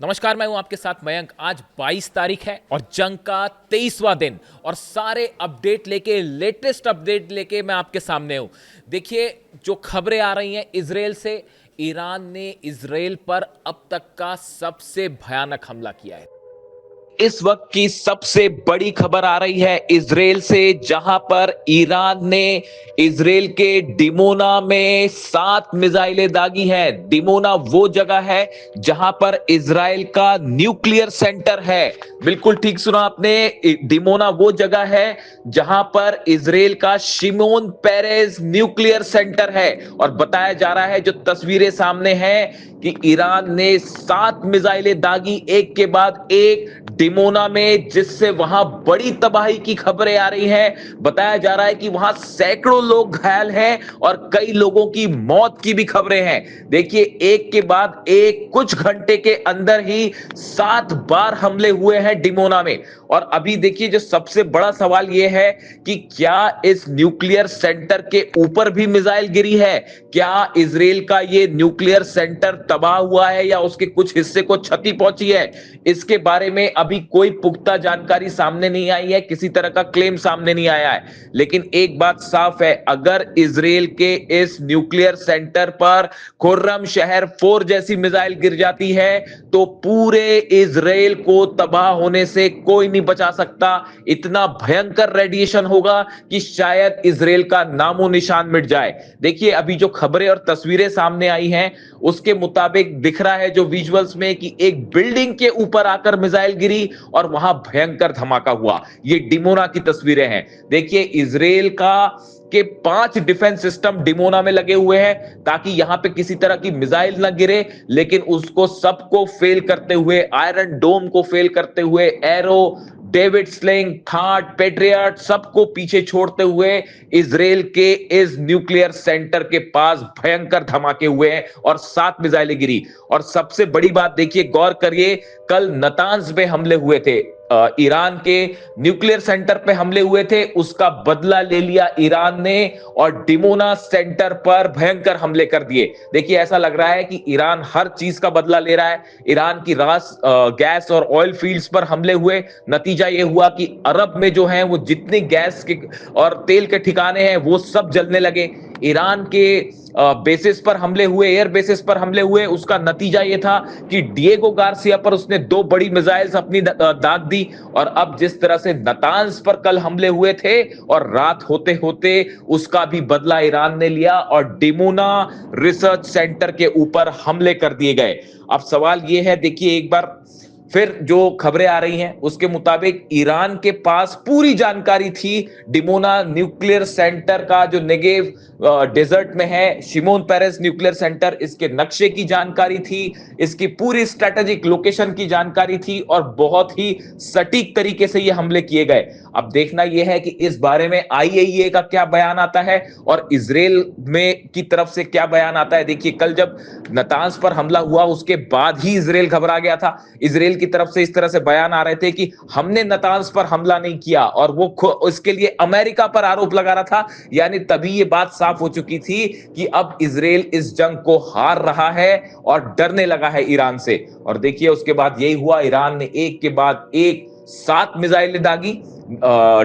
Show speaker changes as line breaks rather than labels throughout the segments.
नमस्कार, मैं हूं आपके साथ मयंक। आज 22 तारीख है और जंग का 23वां दिन और सारे अपडेट लेके लेटेस्ट अपडेट लेके मैं आपके सामने हूं। देखिए, जो खबरें आ रही हैं इजराइल से, ईरान ने इजराइल पर अब तक का सबसे भयानक हमला किया है। इस वक्त की सबसे बड़ी खबर आ रही है इजराइल से, जहां पर ईरान ने इजराइल के डिमोना में 7 मिसाइलें दागी हैं। डिमोना वो जगह है जहां पर इजराइल का न्यूक्लियर सेंटर है। बिल्कुल ठीक सुना आपने, डिमोना वो जगह है जहां पर इजराइल का शिमोन पेरेज न्यूक्लियर सेंटर है। और बताया जा रहा है, जो तस्वीरें सामने हैं, कि ईरान ने 7 मिसाइलें दागी एक के बाद एक डिमोना में, जिससे वहां बड़ी तबाही की खबरें आ रही हैं। बताया जा रहा है कि वहां सैकड़ों लोग घायल हैं और कई लोगों की मौत की भी खबरें हैं। देखिए, एक के बाद एक कुछ घंटे के अंदर ही 7 बार हमले हुए हैं डिमोना में। और अभी देखिए, जो सबसे बड़ा सवाल यह है कि क्या इस न्यूक्लियर सेंटर के ऊपर भी मिसाइल गिरी है? क्या इजराइल का यह न्यूक्लियर सेंटर तबाह हुआ है या उसके कुछ हिस्से को क्षति पहुंची है? इसके बारे में अभी कोई पुख्ता जानकारी सामने नहीं आई है, किसी तरह का क्लेम सामने नहीं आया है। लेकिन एक बात साफ है, अगर इजराइल के इस न्यूक्लियर सेंटर पर खुर्रम शहर 4 जैसी मिसाइल गिर जाती है तो पूरे इजराइल को तबाह होने से कोई नहीं बचा सकता। इतना भयंकर रेडिएशन होगा कि शायद इजराइल का नामो निशान मिट जाए। देखिए, अभी जो खबरें और तस्वीरें सामने आई हैं उसके मुताबिक दिख रहा है जो विजुअल्स में, कि एक बिल्डिंग के ऊपर आकर मिसाइल गिरी और वहां भयंकर धमाका हुआ। ये डिमोना की तस्वीरें हैं। देखिए, इजराइल का के 5 डिफेंस सिस्टम डिमोना में लगे हुए हैं ताकि यहां पे किसी तरह की मिसाइल ना गिरे, लेकिन उसको सबको फेल करते हुए, आयरन डोम को फेल करते हुए, एरो, डेविड स्लिंग, थाट, पेट्रियट सबको पीछे छोड़ते हुए इजराइल के इस न्यूक्लियर सेंटर के पास भयंकर धमाके हुए हैं और 7 मिसाइलें गिरी। और सबसे बड़ी बात देखिए, गौर करिए, कल नतांज में हमले हुए थे, ईरान के न्यूक्लियर सेंटर पे हमले हुए थे, उसका बदला ले लिया ईरान ने और डिमोना सेंटर पर भयंकर हमले कर दिए। देखिए, ऐसा लग रहा है कि ईरान हर चीज का बदला ले रहा है। ईरान की गैस और ऑयल फील्ड्स पर हमले हुए, नतीजा यह हुआ कि अरब में जो है वो जितने गैस के और तेल के ठिकाने हैं वो सब जलने लगे। ईरान के बेसिस पर हमले हुए, एयर बेसिस पर हमले हुए, उसका नतीजा यह था कि डिएगो गार्सिया पर उसने 2 बड़ी मिसाइल्स अपनी दाग दी। और अब जिस तरह से नतांज पर कल हमले हुए थे और रात होते होते उसका भी बदला ईरान ने लिया और डिमोना रिसर्च सेंटर के ऊपर हमले कर दिए गए। अब सवाल यह है, देखिए एक बार फिर जो खबरें आ रही हैं उसके मुताबिक ईरान के पास पूरी जानकारी थी डिमोना न्यूक्लियर सेंटर का, जो नेगेव डेजर्ट में है, शिमोन पेरेस न्यूक्लियर सेंटर, इसके नक्शे की जानकारी थी, इसकी पूरी स्ट्रेटेजिक लोकेशन की जानकारी थी और बहुत ही सटीक तरीके से ये हमले किए गए। अब देखना यह है कि इस बारे में आईएईए का क्या बयान आता है और इजराइल में की तरफ से क्या बयान आता है। देखिए, कल जब नतांज पर हमला हुआ उसके बाद ही इजराइल घबरा गया था। इजराइल की तरफ से इस तरह से बयान आ रहे थे कि हमने नतांज पर हमला नहीं किया, और वो इसके लिए अमेरिका पर आरोप लगा रहा था। यानी तभी ये बात साफ हो चुकी थी कि अब इजराइल इस जंग को हार रहा है और डरने लगा है ईरान से। और देखिए, उसके बाद यही हुआ, ईरान ने एक के बाद एक 7 मिसाइलें दागी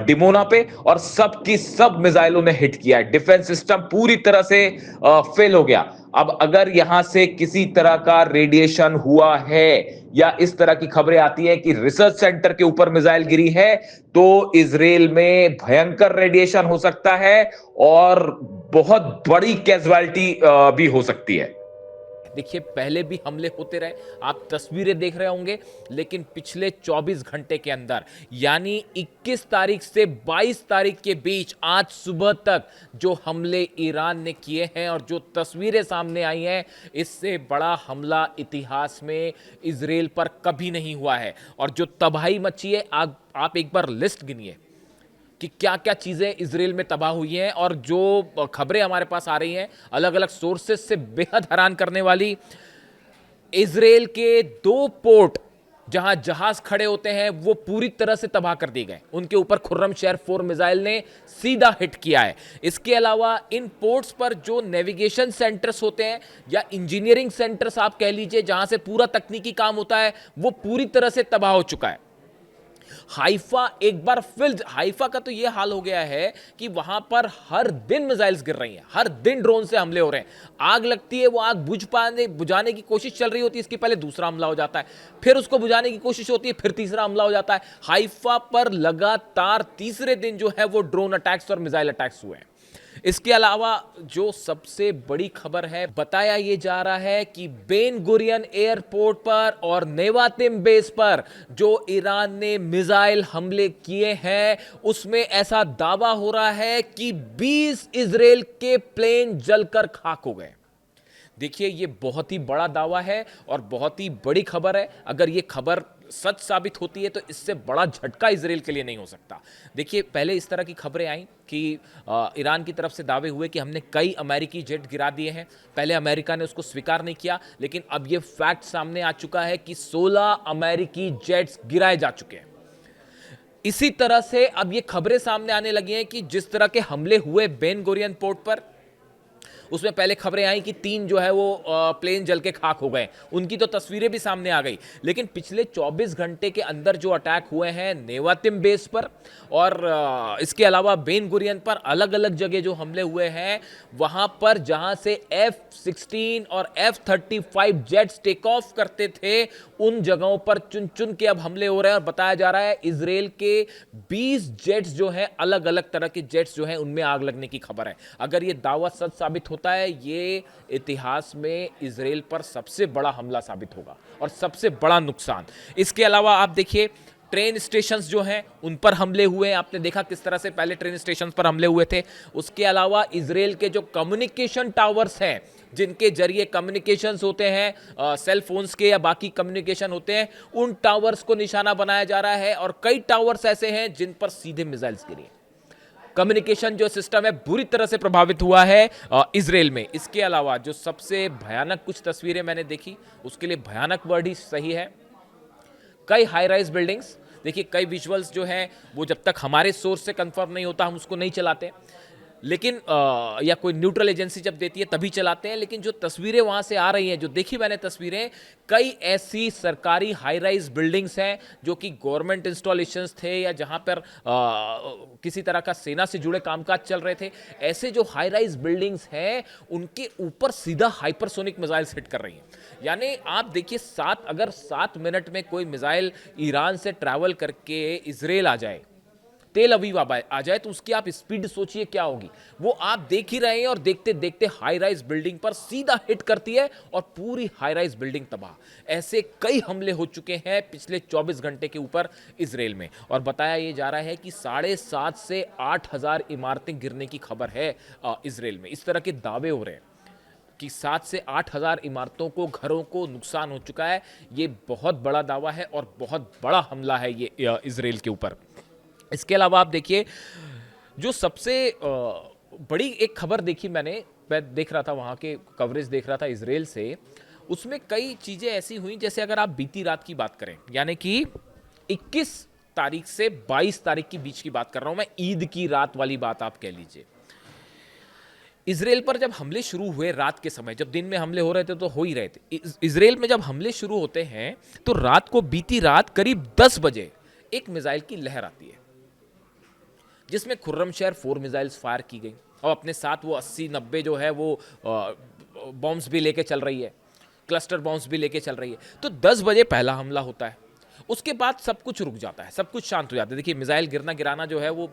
डिमोना पे और सब की सब मिसाइलों ने हिट किया है। डिफेंस सिस्टम पूरी तरह से फेल हो गया। अब अगर यहां से किसी तरह का रेडिएशन हुआ है या इस तरह की खबरें आती है कि रिसर्च सेंटर के ऊपर मिसाइल गिरी है, तो इजराइल में भयंकर रेडिएशन हो सकता है और बहुत बड़ी कैजुअलिटी भी हो सकती है। देखिए, पहले भी हमले होते रहे, आप तस्वीरें देख रहे होंगे, लेकिन पिछले 24 घंटे के अंदर यानी 21 तारीख से 22 तारीख के बीच आज सुबह तक जो हमले ईरान ने किए हैं और जो तस्वीरें सामने आई हैं, इससे बड़ा हमला इतिहास में इजराइल पर कभी नहीं हुआ है। और जो तबाही मची है, आप एक बार लिस्ट गिनिए कि क्या क्या चीज़ें इजराइल में तबाह हुई हैं। और जो खबरें हमारे पास आ रही हैं अलग अलग सोर्सेस से, बेहद हैरान करने वाली, इजराइल के 2 पोर्ट जहां जहाज खड़े होते हैं वो पूरी तरह से तबाह कर दिए गए। उनके ऊपर खुर्रमशहर 4 मिसाइल ने सीधा हिट किया है। इसके अलावा इन पोर्ट्स पर जो नेविगेशन सेंटर्स होते हैं या इंजीनियरिंग सेंटर्स आप कह लीजिए, जहां से पूरा तकनीकी काम होता है, वो पूरी तरह से तबाह हो चुका है। हाइफा एक बार फिर, हाइफा का तो यह हाल हो गया है कि वहां पर हर दिन मिसाइल्स गिर रही हैं, हर दिन ड्रोन से हमले हो रहे हैं। आग लगती है, वो आग बुझाने की कोशिश चल रही होती है, इसके पहले दूसरा हमला हो जाता है, फिर उसको बुझाने की कोशिश होती है, फिर तीसरा हमला हो जाता है। हाइफा पर लगातार तीसरे दिन जो है वो ड्रोन अटैक्स और मिसाइल अटैक्स हुए हैं। इसके अलावा जो सबसे बड़ी खबर है, बताया यह जा रहा है कि बेन गुरियन एयरपोर्ट पर और नेवातिम बेस पर जो ईरान ने मिसाइल हमले किए हैं, उसमें ऐसा दावा हो रहा है कि 20 इजराइल के प्लेन जलकर खाक हो गए। देखिए, ये बहुत ही बड़ा दावा है और बहुत ही बड़ी खबर है। अगर ये खबर सच साबित होती है तो इससे बड़ा झटका इजराइल के लिए नहीं हो सकता। देखिए, पहले इस तरह की खबरें आई कि ईरान की तरफ से दावे हुए कि हमने कई अमेरिकी जेट गिरा दिए हैं। पहले अमेरिका ने उसको स्वीकार नहीं किया, लेकिन अब ये फैक्ट सामने आ चुका है कि 16 अमेरिकी जेट्स गिराए जा चुके हैं। इसी तरह से अब ये खबरें सामने आने लगी हैं कि जिस तरह के हमले हुए बेन गुरियन पोर्ट पर, उसमें पहले खबरें आई कि 3 जो है वो प्लेन जल के खाक हो गए। उनकी तो तस्वीरें भी सामने आ गई। लेकिन पिछले 24 घंटे के अंदर जो अटैक हुए हैं नेवातिम बेस पर और इसके अलावा बेन गुरियन पर, अलग अलग जगह जो हमले हुए हैं, वहां पर जहां से F-16 और F-35 जेट्स टेक ऑफ करते थे, उन जगहों पर चुन चुन के अब हमले हो रहे हैं। और बताया जा रहा है इजराइल के 20 जेट्स जो हैं, अलग अलग तरह के जेट्स जो हैं, उनमें आग लगने की खबर है। अगर ये दावा सच साबित होता है, ये इतिहास में इजराइल पर सबसे बड़ा हमला साबित होगा और सबसे बड़ा नुकसान। इसके अलावा आप देखिए, ट्रेन स्टेशंस जो हैं उन पर हमले हुए हैं। आपने देखा किस तरह से पहले ट्रेन स्टेशंस पर हमले हुए थे। उसके अलावा इजराइल के जो कम्युनिकेशन टावर्स हैं, जिनके जरिए कम्युनिकेशंस होते हैं, सेल फोन्स के या बाकी कम्युनिकेशन होते हैं, उन टावर्स को निशाना बनाया जा रहा है। और कई टावर्स ऐसे हैं जिन पर सीधे मिसाइल्स गिरी। कम्युनिकेशन जो सिस्टम है बुरी तरह से प्रभावित हुआ है इजराइल में। इसके अलावा जो सबसे भयानक कुछ तस्वीरें मैंने देखी, उसके लिए भयानक वर्ड ही सही है, कई हाई राइज बिल्डिंग्स। देखिए, कई विजुअल्स जो हैं वो जब तक हमारे सोर्स से कंफर्म नहीं होता हम उसको नहीं चलाते, लेकिन या कोई न्यूट्रल एजेंसी जब देती है तभी चलाते हैं। लेकिन जो तस्वीरें वहां से आ रही हैं, जो देखी मैंने तस्वीरें, कई ऐसी सरकारी हाई राइज बिल्डिंग्स हैं जो कि गवर्नमेंट इंस्टॉलेशंस थे या जहां पर किसी तरह का सेना से जुड़े कामकाज चल रहे थे। ऐसे जो हाई राइज बिल्डिंग्स हैं, उनके ऊपर सीधा हाइपरसोनिक मिसाइल्स हिट कर रही हैं। यानी आप देखिए, अगर 7 मिनट में कोई मिसाइल ईरान से ट्रैवल करके इजराइल आ जाए, तेल अवीव आ जाए, तो उसकी आप स्पीड सोचिए क्या होगी। वो आप देख ही रहे हैं और देखते देखते हाई राइज बिल्डिंग पर सीधा हिट करती है और पूरी हाई राइज बिल्डिंग तबाह। ऐसे कई हमले हो चुके हैं पिछले 24 घंटे के ऊपर इजराइल में। और बताया यह जा रहा है कि 7,500 से 8,000 इमारतें गिरने की खबर है इजराइल में। इस तरह के दावे हो रहे हैं कि 7 से 8,000 इमारतों को, घरों को नुकसान हो चुका है। ये बहुत बड़ा दावा है और बहुत बड़ा हमला है ये इजराइल के ऊपर। इसके अलावा आप देखिए, जो सबसे बड़ी एक खबर देखी मैं देख रहा था, वहाँ के कवरेज देख रहा था इजराइल से, उसमें कई चीज़ें ऐसी हुई, जैसे अगर आप बीती रात की बात करें, यानी कि 21 तारीख से 22 तारीख के बीच की बात कर रहा हूँ मैं, ईद की रात वाली बात आप कह लीजिए। इजराइल पर जब हमले शुरू हुए रात के समय, जब दिन में हमले हो रहे थे तो हो ही रहे थे, इजराइल में जब हमले शुरू होते हैं तो रात को, बीती रात करीब 10 बजे एक मिसाइल की लहर आती है, जिसमें खुर्रमशहर 4 मिसाइल्स फायर की गई और अपने साथ वो 80-90 जो है वो बॉम्ब्स भी लेके चल रही है, क्लस्टर बॉम्ब्स भी लेके चल रही है। तो 10 बजे पहला हमला होता है। उसके बाद सब कुछ रुक जाता है, सब कुछ शांत हो जाता है। देखिए, मिसाइल गिरना गिराना जो है वो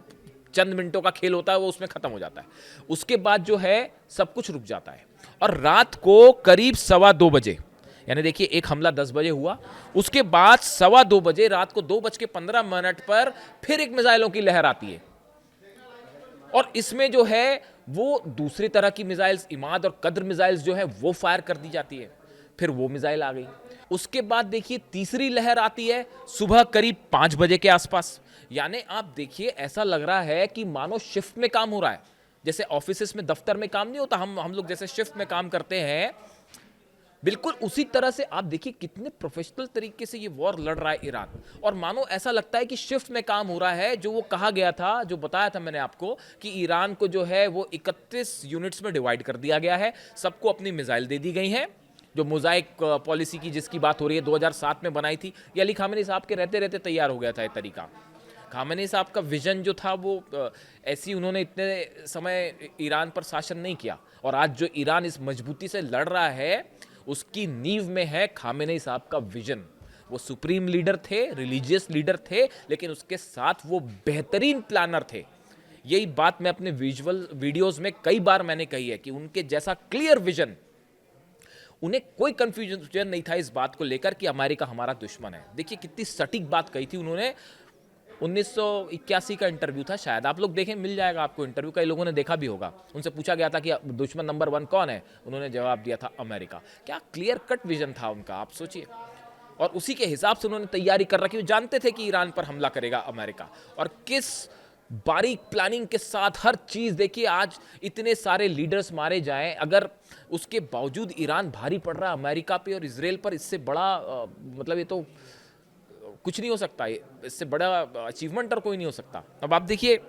चंद मिनटों का खेल होता है, वो उसमें खत्म हो जाता है। उसके बाद जो है सब कुछ रुक जाता है और रात को करीब 2:15 बजे, यानी देखिए एक हमला 10 बजे हुआ, उसके बाद 2:15 बजे, रात को 2:15 पर फिर एक मिसाइलों की लहर आती है। और इसमें जो है वो दूसरी तरह की मिसाइल्स, इमाद और कद्र मिसाइल्स जो है वो फायर कर दी जाती है। फिर वो मिसाइल आ गई। उसके बाद देखिए तीसरी लहर आती है सुबह करीब 5 बजे के आसपास। यानी आप देखिए, ऐसा लग रहा है कि मानो शिफ्ट में काम हो रहा है। जैसे ऑफिसेस में, दफ्तर में काम नहीं होता, हम लोग जैसे शिफ्ट में काम करते हैं, बिल्कुल उसी तरह से आप देखिए कितने प्रोफेशनल तरीके से ये वॉर लड़ रहा है ईरान, और मानो ऐसा लगता है कि शिफ्ट में काम हो रहा है। जो वो कहा गया था, जो बताया था मैंने आपको, कि ईरान को जो है वो 31 यूनिट्स में डिवाइड कर दिया गया है, सबको अपनी मिसाइल दे दी गई हैं। जो मोजाइक पॉलिसी की जिसकी बात हो रही है 2007 में बनाई थी, ये अली खामेनी साहब के रहते रहते तैयार हो गया था ये तरीका। खामेनी साहब का विजन जो था वो ऐसी, उन्होंने इतने समय ईरान पर शासन नहीं किया, और आज जो ईरान इस मजबूती से लड़ रहा है उसकी नींव में है खामेनी साहब का विजन। वो सुप्रीम लीडर थे, रिलीजियस लीडर थे, लेकिन उसके साथ वो बेहतरीन प्लानर थे। यही बात मैं अपने विजुअल वीडियोस में कई बार मैंने कही है कि उनके जैसा क्लियर विजन, उन्हें कोई कंफ्यूजन नहीं था इस बात को लेकर कि अमेरिका हमारा दुश्मन है। देखिए कितनी सटीक बात कही थी उन्होंने। 1981 का इंटरव्यू था, शायद आप लोग देखें, मिल जाएगा आपको इंटरव्यू, कई लोगों ने देखा भी होगा। उनसे पूछा गया था कि दुश्मन नंबर 1 कौन है, उन्होंने जवाब दिया था अमेरिका। क्या क्लियर कट विजन था उनका, आप सोचिए। और उसी के हिसाब से उन्होंने तैयारी कर रखी, वो जानते थे कि ईरान पर हमला करेगा अमेरिका, और किस बारीक प्लानिंग के साथ हर चीज। देखिए आज इतने सारे लीडर्स मारे जाएं, अगर उसके बावजूद ईरान भारी पड़ रहा है अमेरिका पे और इसराइल पर, इससे बड़ा मतलब ये तो कुछ नहीं हो सकता, इससे बड़ा अचीवमेंट और कोई नहीं हो सकता। अब आप देखिए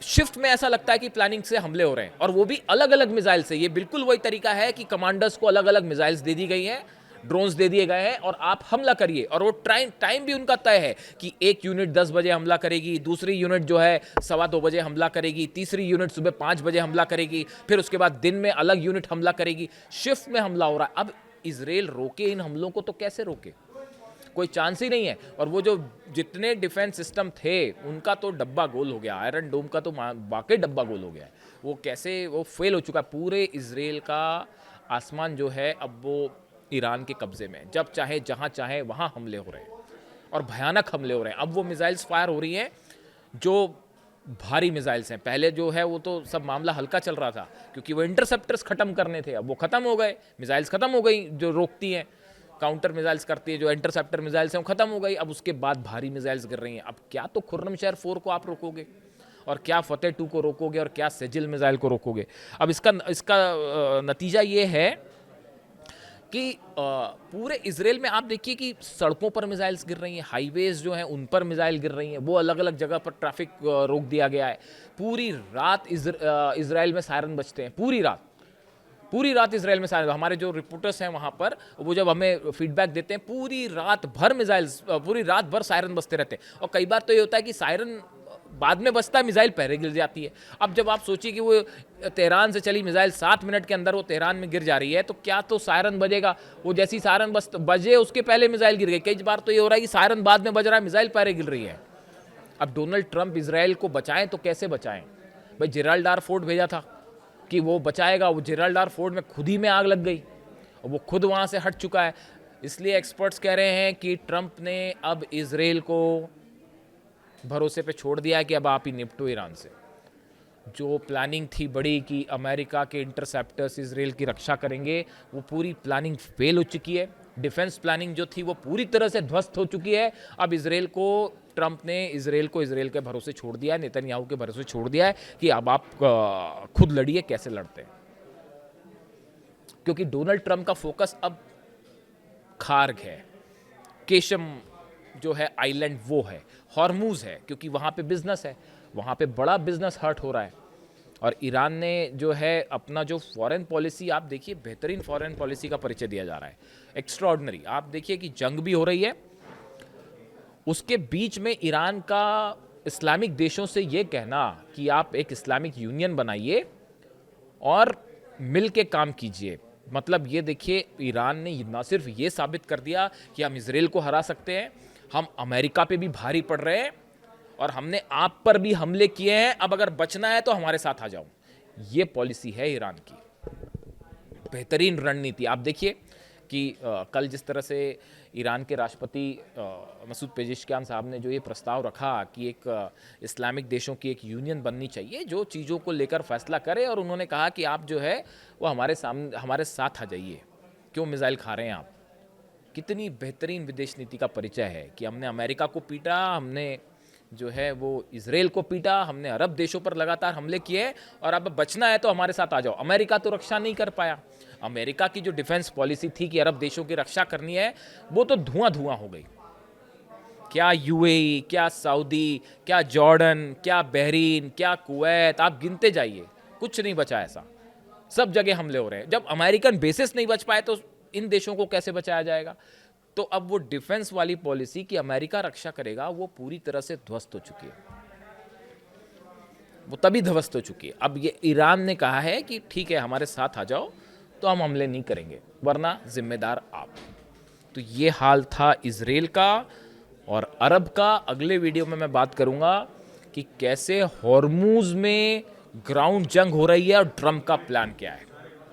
शिफ्ट में ऐसा लगता है कि प्लानिंग से हमले हो रहे हैं, और वो भी अलग अलग मिसाइल से। ये बिल्कुल वही तरीका है कि कमांडर्स को अलग अलग मिसाइल्स दे दी गई हैं, ड्रोन्स दे दिए गए हैं, और आप हमला करिए। और वो टाइम भी उनका तय है कि एक यूनिट 10 बजे हमला करेगी, दूसरी यूनिट जो है 2:15 बजे हमला करेगी, तीसरी यूनिट सुबह 5 बजे हमला करेगी, फिर उसके बाद दिन में अलग यूनिट हमला करेगी। शिफ्ट में हमला हो रहा है। अब इसराइल रोके इन हमलों को तो कैसे रोके, कोई चांस ही नहीं है। और वो जो जितने डिफेंस सिस्टम थे उनका तो डब्बा गोल हो गया, आयरन डोम का तो वाकई डब्बा गोल हो गया है। वो कैसे वो फेल हो चुका है। पूरे इसराइल का आसमान जो है अब वो ईरान के कब्जे में, जब चाहे जहां चाहे वहां हमले हो रहे हैं, और भयानक हमले हो रहे हैं। अब वो मिसाइल्स फायर हो रही हैं जो भारी मिसाइल्स हैं। पहले जो है वो तो सब मामला हल्का चल रहा था, क्योंकि वो इंटरसेप्टर्स खत्म करने थे, अब वो खत्म हो गए। मिसाइल्स खत्म हो गई जो रोकती हैं, काउंटर मिसाइल्स करती है, जो इंटरसेप्टर मिसाइल्स हैं वो खत्म हो गई। अब उसके बाद भारी मिसाइल्स गिर रही हैं। अब क्या तो खुर्रमशहर 4 को आप रोकोगे, और क्या फतेह 2 को रोकोगे, और क्या सेजिल मिसाइल को रोकोगे। अब इसका नतीजा ये है कि पूरे इसराइल में आप देखिए कि सड़कों पर मिसाइल्स गिर रही हैं, हाईवेज जो हैं उन पर मिसाइल गिर रही हैं, वो अलग अलग जगह पर ट्रैफिक रोक दिया गया है। पूरी रात इसराइल में सायरन बजते हैं, पूरी रात इसराइल में सायरन। हमारे जो रिपोर्टर्स हैं वहाँ पर, वो जब हमें फीडबैक देते हैं, पूरी रात भर सायरन बजते रहते हैं। और कई बार तो ये होता है कि सायरन बाद में बजता है, मिसाइल पहले गिर जाती है। अब जब आप सोचिए कि वो तेहरान से चली मिसाइल 7 मिनट के अंदर वो तेहरान में गिर जा रही है, तो क्या तो सायरन बजेगा। वो जैसी सायरन बजे उसके पहले मिसाइल गिर गई। कई बार तो ये हो रहा है कि सायरन बाद में बज रहा है, मिसाइल पहले गिर रही है। अब डोनाल्ड ट्रंप इसराइल को बचाएं तो कैसे बचाएं भाई। जिब्राल्टार फोर्ट भेजा था कि वो बचाएगा, वो जिब्राल्टार फोर्ट में खुद ही में आग लग गई, और वो खुद वहाँ से हट चुका है। इसलिए एक्सपर्ट्स कह रहे हैं कि ट्रंप ने अब इसराइल को भरोसे पे छोड़ दिया है कि अब आप ही निपटो ईरान से। जो प्लानिंग थी बड़ी कि अमेरिका के इंटरसेप्टर्स इसराइल की रक्षा करेंगे, वो पूरी प्लानिंग फेल हो चुकी है। डिफेंस प्लानिंग जो थी वो पूरी तरह से ध्वस्त हो चुकी है। अब ट्रंप ने इसराइल के भरोसे छोड़ दिया है, नेतन्याहू के भरोसे छोड़ दिया है कि अब आप खुद लड़िए, कैसे लड़ते हैं। क्योंकि डोनाल्ड ट्रंप का फोकस अब खार्ग है, केशम जो है आइलैंड वो है, हॉर्मूज है, क्योंकि वहाँ पे बिजनेस है, वहाँ पे बड़ा बिजनेस हर्ट हो रहा है। और ईरान ने जो है अपना जो फॉरेन पॉलिसी, आप देखिए बेहतरीन फॉरेन पॉलिसी का परिचय दिया जा रहा है, एक्स्ट्राऑर्डिनरी। आप देखिए कि जंग भी हो रही है, उसके बीच में ईरान का इस्लामिक देशों से ये कहना कि आप एक इस्लामिक यूनियन बनाइए और मिल के काम कीजिए। मतलब ये देखिए ईरान ने ना सिर्फ ये साबित कर दिया कि हम इसराइल को हरा सकते हैं, हम अमेरिका पे भी भारी पड़ रहे हैं, और हमने आप पर भी हमले किए हैं, अब अगर बचना है तो हमारे साथ आ जाओ। ये पॉलिसी है ईरान की, बेहतरीन रणनीति। आप देखिए कि कल जिस तरह से ईरान के राष्ट्रपति मसूद पेजेश्कियान साहब ने जो ये प्रस्ताव रखा कि एक इस्लामिक देशों की एक यूनियन बननी चाहिए जो चीज़ों को लेकर फैसला करे, और उन्होंने कहा कि आप जो है वो हमारे साथ आ जाइए, क्यों मिसाइल खा रहे हैं आप। कितनी बेहतरीन विदेश नीति का परिचय है कि हमने अमेरिका को पीटा, हमने जो है वो इजराइल को पीटा, हमने अरब देशों पर लगातार हमले किए और अब बचना है तो हमारे साथ आ जाओ। अमेरिका तो रक्षा नहीं कर पाया। अमेरिका की जो डिफेंस पॉलिसी थी कि अरब देशों की रक्षा करनी है, वो तो धुआं धुआं हो गई। क्या यूएई, क्या सऊदी, क्या जॉर्डन, क्या बहरीन, क्या कुवैत, आप गिनते जाइए, कुछ नहीं बचा ऐसा। सब जगह हमले हो रहे हैं। जब अमेरिकन बेसिस नहीं बच पाए तो इन देशों को कैसे बचाया जाएगा? तो अब वो डिफेंस वाली पॉलिसी कि अमेरिका रक्षा करेगा, वो पूरी तरह से ध्वस्त हो चुकी है। वो तभी ध्वस्त हो चुकी है। अब ये ईरान ने कहा है कि ठीक है, हमारे साथ आ जाओ तो हम हमले नहीं करेंगे, वरना जिम्मेदार आप। तो ये हाल था इजराइल का और अरब का। अगले वीडियो में मैं बात करूंगा कि कैसे हॉर्मूज में ग्राउंड जंग हो रही है और ट्रम्प का प्लान क्या है।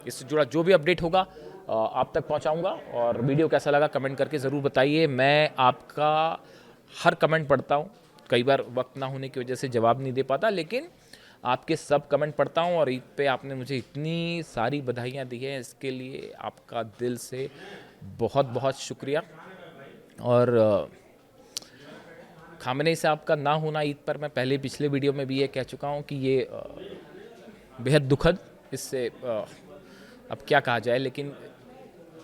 इससे जुड़ा जो भी अपडेट होगा आप तक पहुंचाऊंगा। और वीडियो कैसा लगा कमेंट करके ज़रूर बताइए। मैं आपका हर कमेंट पढ़ता हूं। कई बार वक्त ना होने की वजह से जवाब नहीं दे पाता, लेकिन आपके सब कमेंट पढ़ता हूं। और ईद पे आपने मुझे इतनी सारी बधाइयां दी हैं, इसके लिए आपका दिल से बहुत बहुत शुक्रिया। और खामनेई साहब का ना होना ईद पर, मैं पहले पिछले वीडियो में भी ये कह चुका हूँ कि ये बेहद दुखद, इससे अब क्या कहा जाए। लेकिन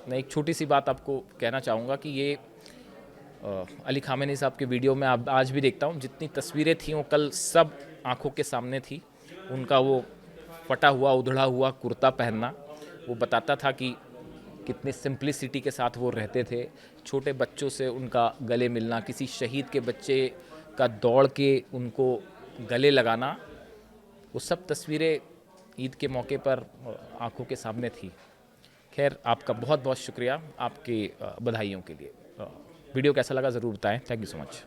मैं एक छोटी सी बात आपको कहना चाहूँगा कि ये अली खामेनी साहब के वीडियो में आप आज भी देखता हूँ, जितनी तस्वीरें थी वो कल सब आंखों के सामने थी। उनका वो फटा हुआ उधड़ा हुआ कुर्ता पहनना, वो बताता था कि कितनी सिंप्लिसिटी के साथ वो रहते थे। छोटे बच्चों से उनका गले मिलना, किसी शहीद के बच्चे का दौड़ के उनको गले लगाना, वो सब तस्वीरें ईद के मौके पर आंखों के सामने थी। खैर, आपका बहुत बहुत शुक्रिया आपकी बधाइयों के लिए। वीडियो कैसा लगा ज़रूर बताएं। Thank you so much.